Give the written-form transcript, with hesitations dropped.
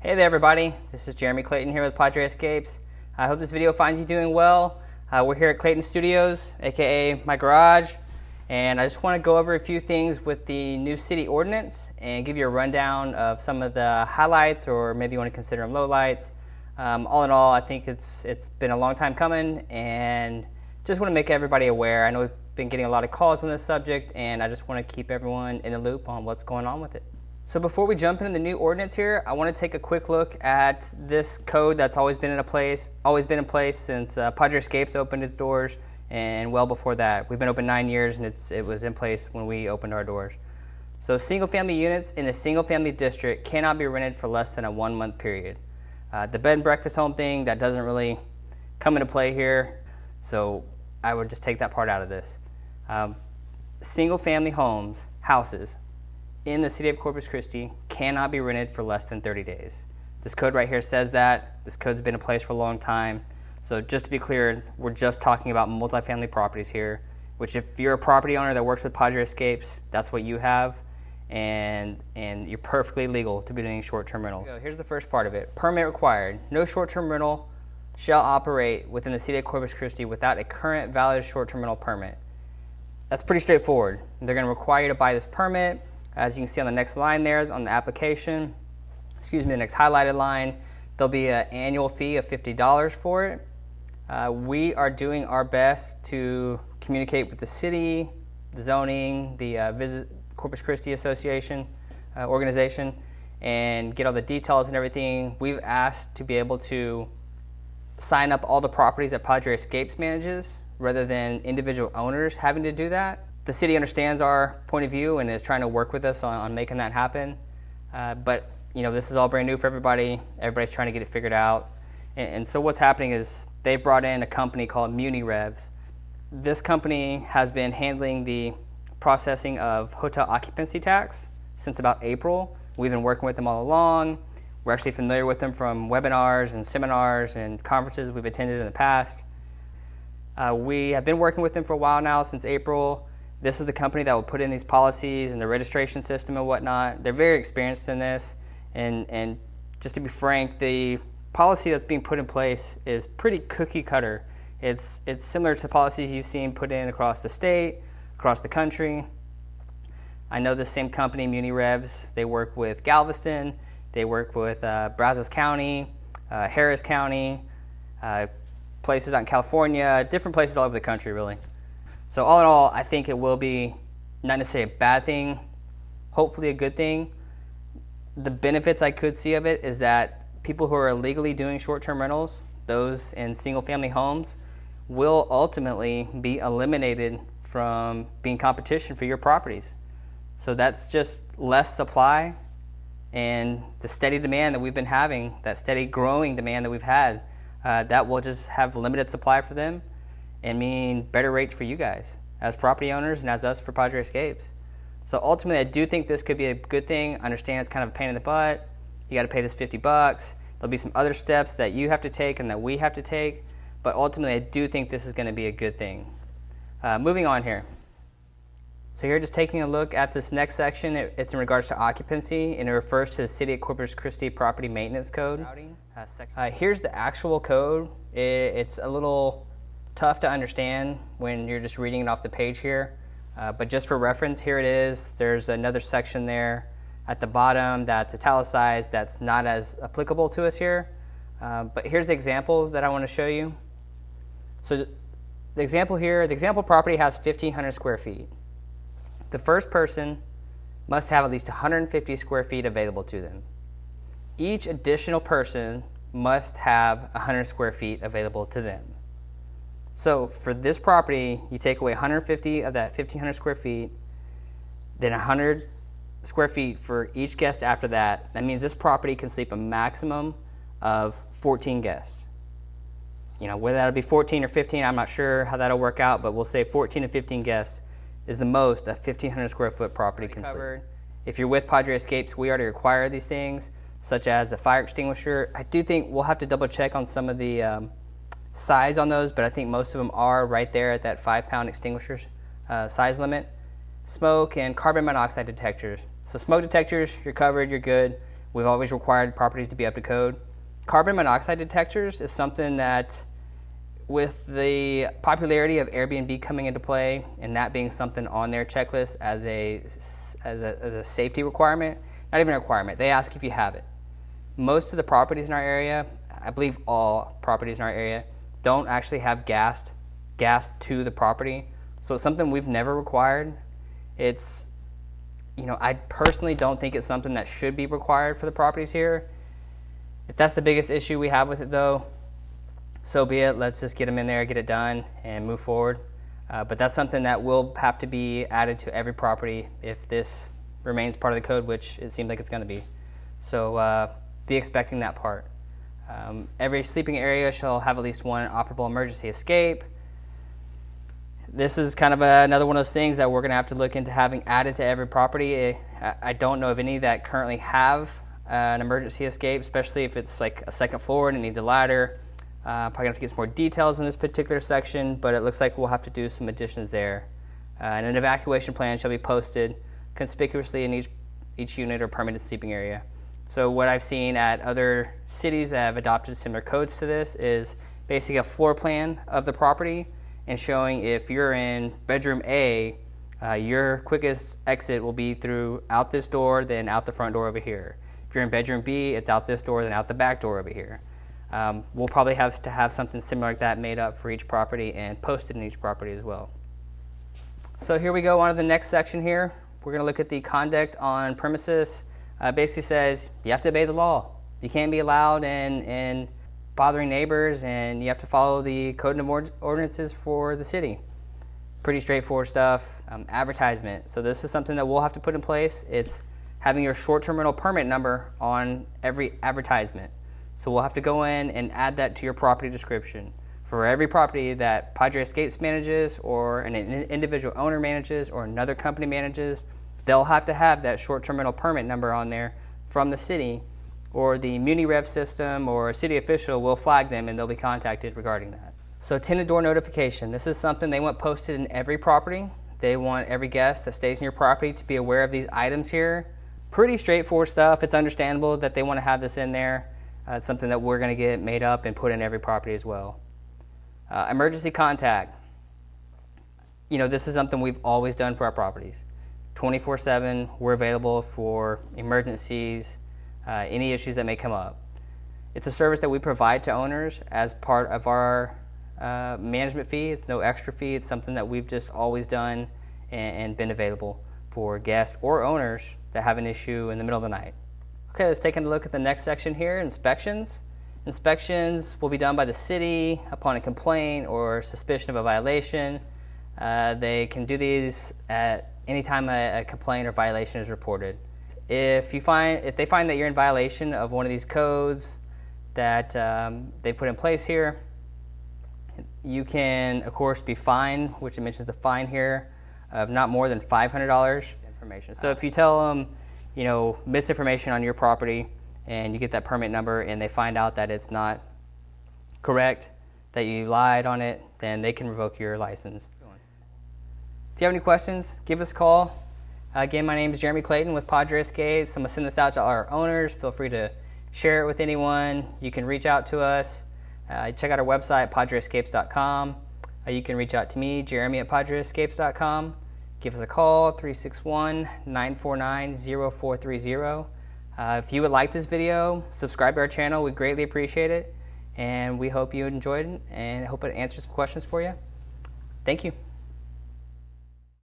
Hey there everybody, this is Jeremy Clayton here with Padre Escapes. I hope this video finds you doing well. We're here at Clayton Studios, aka my garage, and I just want to go over a few things with the new city ordinance and give you a rundown of some of the highlights, or maybe you want to consider them lowlights. All in all, I think it's been a long time coming, and just want to make everybody aware. I know we've been getting a lot of calls on this subject, and I just want to keep everyone in the loop on what's going on with it. So before we jump into the new ordinance here, I want to take a quick look at this code that's always been in place since Padre Escapes opened its doors, and well before that. We've been open 9 years, and it was in place when we opened our doors. So single-family units in a single-family district cannot be rented for less than a 1 month period. The bed and breakfast home thing, that doesn't really come into play here, so I would just take that part out of this. Single-family houses in the city of Corpus Christi cannot be rented for less than 30 days. This code right here says that. This code's been in place for a long time. So just to be clear, we're just talking about multifamily properties here, which if you're a property owner that works with Padre Escapes, that's what you have, and you're perfectly legal to be doing short-term rentals. Here's the first part of it. Permit required. No short-term rental shall operate within the city of Corpus Christi without a current valid short-term rental permit. That's pretty straightforward. They're going to require you to buy this permit. As you can see on the next line there on the application, the next highlighted line, there'll be an annual fee of $50 for it. We are doing our best to communicate with the city, the zoning, the Visit Corpus Christi Association organization, and get all the details and everything. We've asked to be able to sign up all the properties that Padre Escapes manages, rather than individual owners having to do that. The city understands our point of view and is trying to work with us on making that happen. But this is all brand new for everybody. Everybody's trying to get it figured out. And so what's happening is they've brought in a company called MuniRevs. This company has been handling the processing of hotel occupancy tax since about April. We've been working with them all along. We're actually familiar with them from webinars and seminars and conferences we've attended in the past. We have been working with them for a while now, since April. This is the company that will put in these policies and the registration system and whatnot. They're very experienced in this, and just to be frank, the policy that's being put in place is pretty cookie cutter. It's similar to policies you've seen put in across the state, across the country. I know the same company, MuniRevs, they work with Galveston, they work with Brazos County, Harris County, places out in California, different places all over the country, really. So all in all, I think it will be not necessarily a bad thing, hopefully a good thing. The benefits I could see of it is that people who are illegally doing short-term rentals, those in single-family homes, will ultimately be eliminated from being competition for your properties. So that's just less supply, and the steady demand that we've been having, that steady growing demand that we've had, that will just have limited supply for them and mean better rates for you guys as property owners and as us for Padre Escapes. So ultimately, I do think this could be a good thing. I understand it's kind of a pain in the butt. You got to pay this $50. There'll be some other steps that you have to take and that we have to take, but ultimately, I do think this is going to be a good thing. Moving on here. So here, just taking a look at this next section, it's in regards to occupancy, and it refers to the City of Corpus Christi Property Maintenance Code. Here's the actual code. It's a little tough to understand when you're just reading it off the page here, but just for reference, here it is. There's another section there at the bottom that's italicized that's not as applicable to us here, but here's the example that I want to show you. So the example here, the example property has 1,500 square feet. The first person must have at least 150 square feet available to them. Each additional person must have 100 square feet available to them. So for this property, you take away 150 of that 1,500 square feet, then 100 square feet for each guest after that. That means this property can sleep a maximum of 14 guests. Whether that'll be 14 or 15, I'm not sure how that'll work out, but we'll say 14 to 15 guests is the most a 1,500 square foot property can sleep. If you're with Padre Escapes, we already require these things, such as a fire extinguisher. I do think we'll have to double check on some of the size on those, but I think most of them are right there at that 5-pound extinguisher size limit. Smoke and carbon monoxide detectors. So smoke detectors, you're covered, you're good. We've always required properties to be up to code. Carbon monoxide detectors is something that, with the popularity of Airbnb coming into play and that being something on their checklist as a safety requirement, not even a requirement, they ask if you have it. Most of the properties in our area, I believe all properties in our area, don't actually have gas to the property. So it's something we've never required. It's, I personally don't think it's something that should be required for the properties here. If that's the biggest issue we have with it, though, so be it. Let's just get them in there, get it done, and move forward. But that's something that will have to be added to every property if this remains part of the code, which it seems like it's going to be. So be expecting that part. Every sleeping area shall have at least one operable emergency escape. This is kind of another one of those things that we're going to have to look into having added to every property. I don't know of any that currently have an emergency escape, especially if it's like a second floor and it needs a ladder. Probably going to have to get some more details in this particular section, but it looks like we'll have to do some additions there. And an evacuation plan shall be posted conspicuously in each unit or permanent sleeping area. So what I've seen at other cities that have adopted similar codes to this is basically a floor plan of the property and showing if you're in bedroom A, your quickest exit will be through out this door, then out the front door over here. If you're in bedroom B, it's out this door, then out the back door over here. We'll probably have to have something similar like that made up for each property and posted in each property as well. So here we go on to the next section here. We're going to look at the conduct on premises. Basically says you have to obey the law. You can't be loud and bothering neighbors, and you have to follow the code and ordinances for the city. Pretty straightforward stuff. Advertisement. So this is something that we'll have to put in place. It's having your short-term rental permit number on every advertisement. So we'll have to go in and add that to your property description. For every property that Padre Escapes manages, or an individual owner manages, or another company manages, they'll have to have that short-term rental permit number on there from the city, or the MuniRev system or a city official will flag them and they'll be contacted regarding that. So tenant door notification. This is something they want posted in every property. They want every guest that stays in your property to be aware of these items here. Pretty straightforward stuff. It's understandable that they want to have this in there. It's something that we're going to get made up and put in every property as well. Emergency contact. This is something we've always done for our properties. 24/7, we're available for emergencies, any issues that may come up. It's a service that we provide to owners as part of our management fee. It's no extra fee. It's something that we've just always done and been available for guests or owners that have an issue in the middle of the night. Okay, let's take a look at the next section here, inspections. Inspections will be done by the city upon a complaint or suspicion of a violation. They can do these at any time a complaint or violation is reported. If they find that you're in violation of one of these codes that they put in place here, you can, of course, be fined, which it mentions the fine here of not more than $500 information. So if you tell them, misinformation on your property and you get that permit number and they find out that it's not correct, that you lied on it, then they can revoke your license. If you have any questions, give us a call. Again, my name is Jeremy Clayton with Padre Escapes. I'm going to send this out to all our owners. Feel free to share it with anyone. You can reach out to us. Check out our website, padreescapes.com. You can reach out to me, Jeremy at padreescapes.com. Give us a call, 361-949-0430. If you would like this video, subscribe to our channel. We greatly appreciate it. And we hope you enjoyed it and hope it answers some questions for you. Thank you.